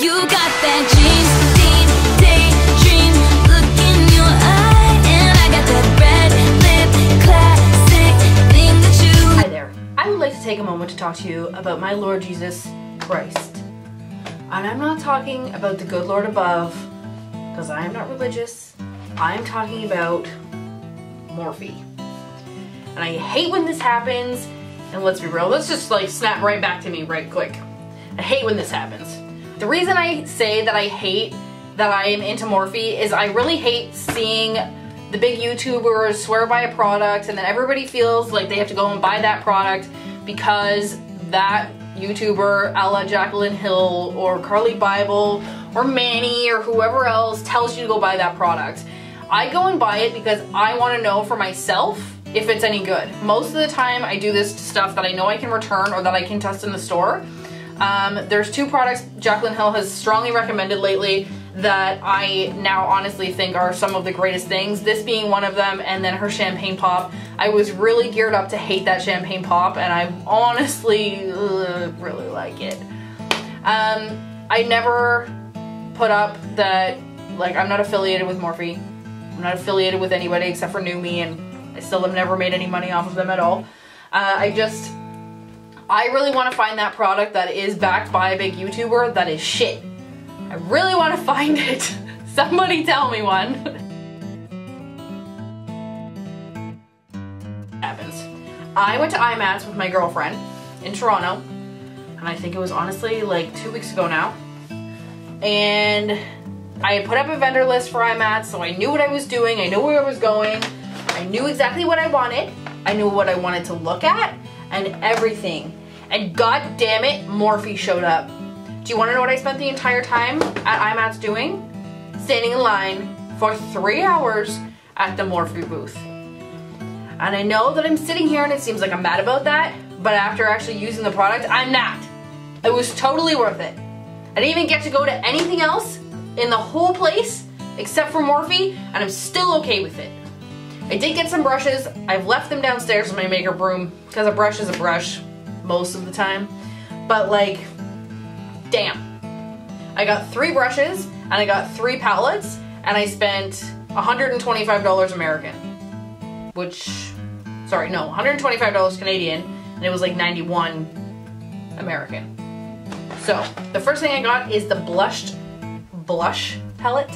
You got that dream, daydream look in your eye, and I got that red lip classic thing that you... Hi there. I would like to take a moment to talk to you about my Lord Jesus Christ. And I'm not talking about the good Lord above, because I am not religious. I am talking about Morphe. And I hate when this happens, and let's be real, let's just like snap right back to me right quick. I hate when this happens. The reason I say that I hate that I am into Morphe is I really hate seeing the big YouTubers swear by a product and then everybody feels like they have to go and buy that product because that YouTuber a la Jaclyn Hill or Carly Bible or Manny or whoever else tells you to go buy that product. I go and buy it because I want to know for myself if it's any good. Most of the time I do this to stuff that I know I can return or that I can test in the store. There's two products Jaclyn Hill has strongly recommended lately that I now honestly think are some of the greatest things, this being one of them, and then her champagne pop. I was really geared up to hate that champagne pop, and I honestly really like it. I never put up that, like, I'm not affiliated with Morphe. I'm not affiliated with anybody except for New Me, and I still have never made any money off of them at all. I really want to find that product that is backed by a big YouTuber that is shit. I really want to find it. Somebody tell me one. Happens. I went to IMATS with my girlfriend in Toronto, and I think it was honestly like 2 weeks ago now. And I had put up a vendor list for IMATS, so I knew what I was doing, I knew where I was going, I knew exactly what I wanted, I knew what I wanted to look at, and everything. And god damn it, Morphe showed up. Do you want to know what I spent the entire time at IMATS doing? Standing in line for 3 hours at the Morphe booth. And I know that I'm sitting here and it seems like I'm mad about that, but after actually using the product, I'm not. It was totally worth it. I didn't even get to go to anything else in the whole place except for Morphe, and I'm still okay with it. I did get some brushes. I've left them downstairs in my makeup room because a brush is a brush most of the time. But like, damn. I got 3 brushes and I got 3 palettes and I spent $125 American. Which, sorry, no, $125 Canadian, and it was like 91 American. So, the first thing I got is the blushed blush palette.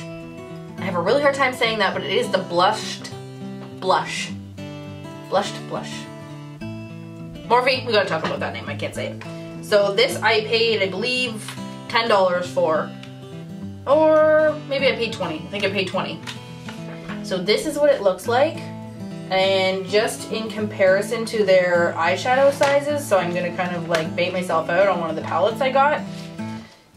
I have a really hard time saying that, but it is the blushed blush. Blushed blush. Morphe, we gotta talk about that name, I can't say it. So this I paid, I believe, $10 for. Or maybe I paid 20. I think I paid 20. So this is what it looks like. And just in comparison to their eyeshadow sizes, so I'm gonna kind of like bait myself out on one of the palettes I got.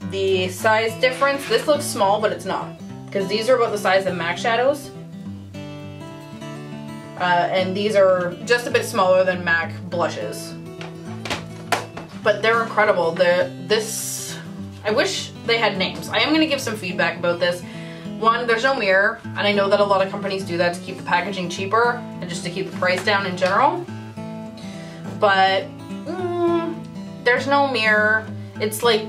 The size difference, this looks small, but it's not. Because these are about the size of MAC shadows. And these are just a bit smaller than MAC blushes. But they're incredible. I wish they had names. I am going to give some feedback about this. One, there's no mirror, and I know that a lot of companies do that to keep the packaging cheaper and just to keep the price down in general. But there's no mirror. It's like,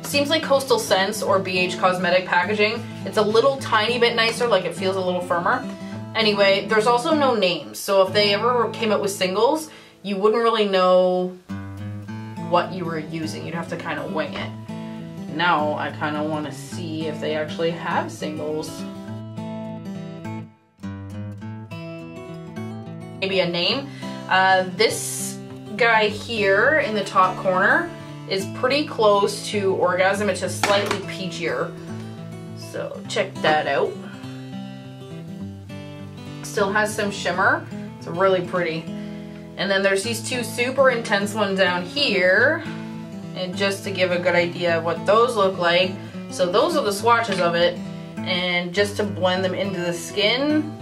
seems like Coastal Scents or BH Cosmetic packaging. It's a little tiny bit nicer, like it feels a little firmer. Anyway, there's also no names, so if they ever came out with singles, you wouldn't really know what you were using. You'd have to kind of wing it. Now I kind of want to see if they actually have singles. Maybe a name. This guy here in the top corner is pretty close to Orgasm. It's just slightly peachier. So check that out. Still has some shimmer. It's really pretty. And then there's these 2 super intense ones down here. And just to give a good idea of what those look like. So those are the swatches of it. And just to blend them into the skin,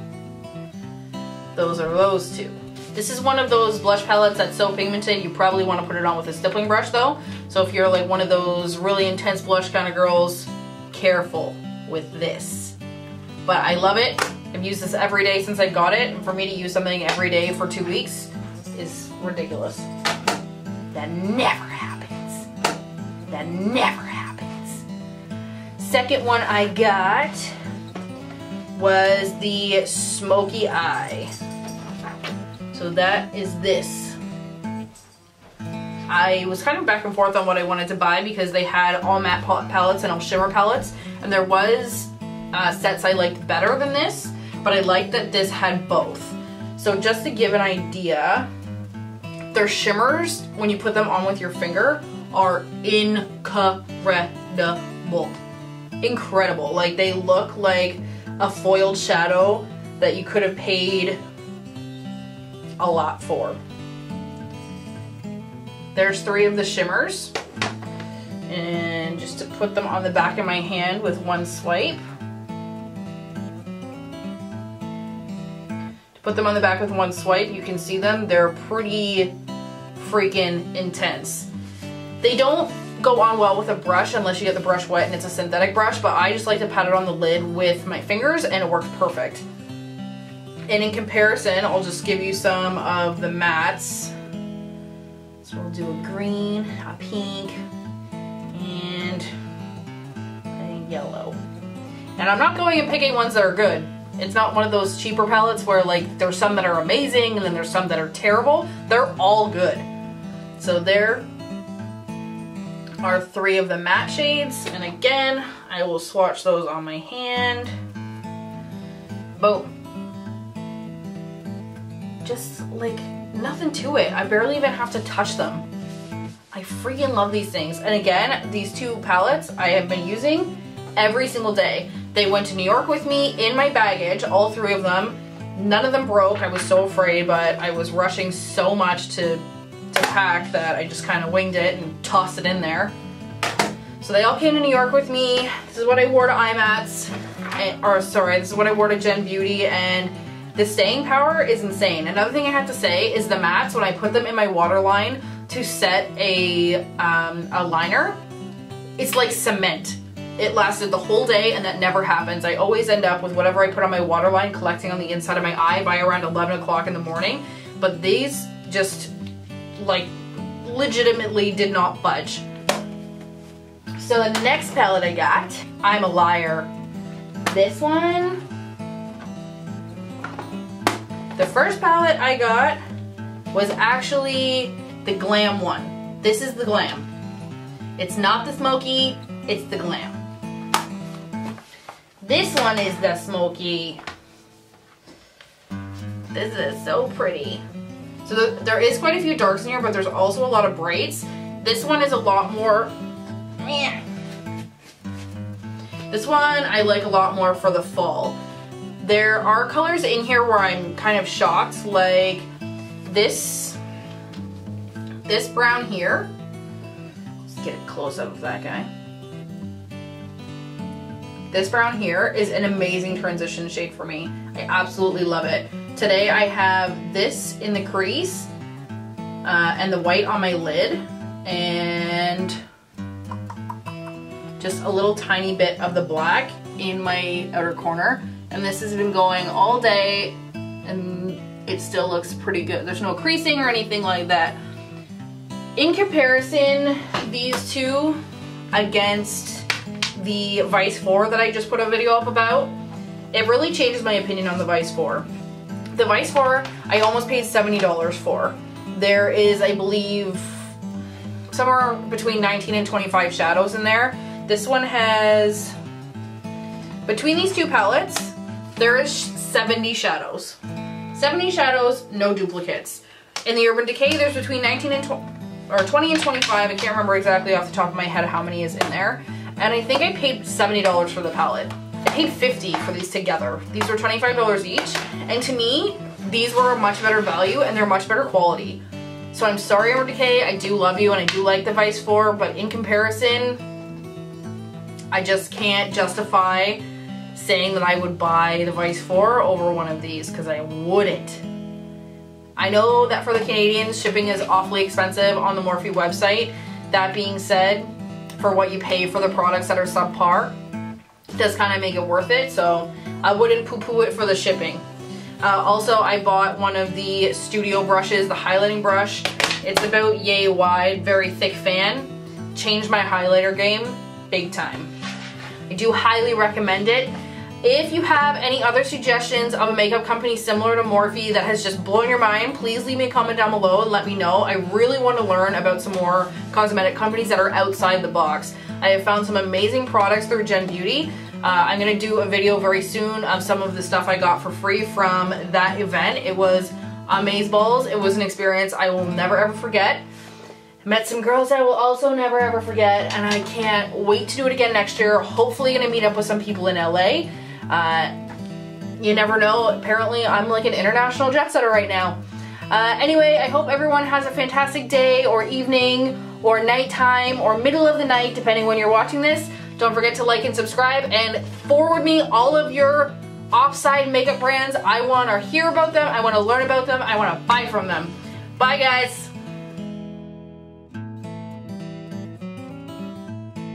those are those 2. This is one of those blush palettes that's so pigmented you probably want to put it on with a stippling brush though. So if you're like one of those really intense blush kind of girls, careful with this. But I love it. I've used this every day since I got it, and for me to use something every day for 2 weeks is ridiculous. That never happens. That never happens. Second one I got was the Smokey Eye. So that is this. I was kind of back and forth on what I wanted to buy because they had all matte palettes and all shimmer palettes, and there was sets I liked better than this, but I liked that this had both. So just to give an idea, their shimmers, when you put them on with your finger, are incredible. Incredible. Like, they look like a foiled shadow that you could have paid a lot for. There's 3 of the shimmers, and just to put them on the back of my hand with one swipe. To put them on the back with one swipe, you can see them. They're pretty freaking intense. They don't go on well with a brush unless you get the brush wet and it's a synthetic brush, but I just like to pat it on the lid with my fingers and it works perfect. And in comparison, I'll just give you some of the mattes. So we'll do a green, a pink, and a yellow. And I'm not going and picking ones that are good. It's not one of those cheaper palettes where like there's some that are amazing and then there's some that are terrible. They're all good. So there are 3 of the matte shades, and again, I will swatch those on my hand. Boom. Just like nothing to it. I barely even have to touch them. I freaking love these things. And again, these 2 palettes I have been using every single day. They went to New York with me in my baggage, all 3 of them. None of them broke. I was so afraid, but I was rushing so much to pack that I just kind of winged it and tossed it in there. So they all came to New York with me. This is what I wore to IMATS, this is what I wore to Gen Beauty, and the staying power is insane. Another thing I have to say is the mattes, when I put them in my waterline to set a liner, it's like cement. It lasted the whole day, and that never happens. I always end up with whatever I put on my waterline collecting on the inside of my eye by around 11 o'clock in the morning. But these just like legitimately did not budge. So the next palette I got, I'm a liar. This one, the first palette I got was actually the Glam one. This is the Glam. It's not the Smokey, it's the Glam. This one is the Smokey. This is so pretty. So there is quite a few darks in here, but there's also a lot of brights. This one is a lot more, this one I like a lot more for the fall. There are colors in here where I'm kind of shocked, like this brown here. Let's get a close up of that guy. This brown here is an amazing transition shade for me. I absolutely love it. Today I have this in the crease and the white on my lid, and just a little tiny bit of the black in my outer corner. And this has been going all day and it still looks pretty good. There's no creasing or anything like that. In comparison, these 2 against the Vice 4 that I just put a video up about, it really changes my opinion on the Vice 4. The Vice 4, I almost paid $70 for. There is, I believe, somewhere between 19 and 25 shadows in there. This one has, between these 2 palettes, there is 70 shadows. 70 shadows, no duplicates. In the Urban Decay, there's between 19 and 20 and 25. I can't remember exactly off the top of my head how many is in there. And I think I paid $70 for the palette. I paid $50 for these together. These were $25 each. And to me, these were a much better value and they're much better quality. So I'm sorry, Urban Decay, I do love you and I do like the Vice 4, but in comparison, I just can't justify saying that I would buy the Vice 4 over one of these, because I wouldn't. I know that for the Canadians, shipping is awfully expensive on the Morphe website. That being said, for what you pay for the products that are subpar, it does kind of make it worth it, so I wouldn't poo-poo it for the shipping. Also, I bought one of the studio brushes, the highlighting brush. It's about yay wide, very thick fan. Changed my highlighter game big time. I do highly recommend it. If you have any other suggestions of a makeup company similar to Morphe that has just blown your mind, please leave me a comment down below and let me know. I really want to learn about some more cosmetic companies that are outside the box. I have found some amazing products through Gen Beauty. I'm going to do a video very soon of some of the stuff I got for free from that event. It was amazeballs. It was an experience I will never ever forget. Met some girls I will also never ever forget, and I can't wait to do it again next year. Hopefully gonna meet up with some people in LA. You never know, apparently I'm like an international jet setter right now. Anyway, I hope everyone has a fantastic day or evening or nighttime or middle of the night, depending when you're watching this. Don't forget to like and subscribe and forward me all of your offside makeup brands. I want to hear about them, I want to learn about them, I want to buy from them. Bye guys!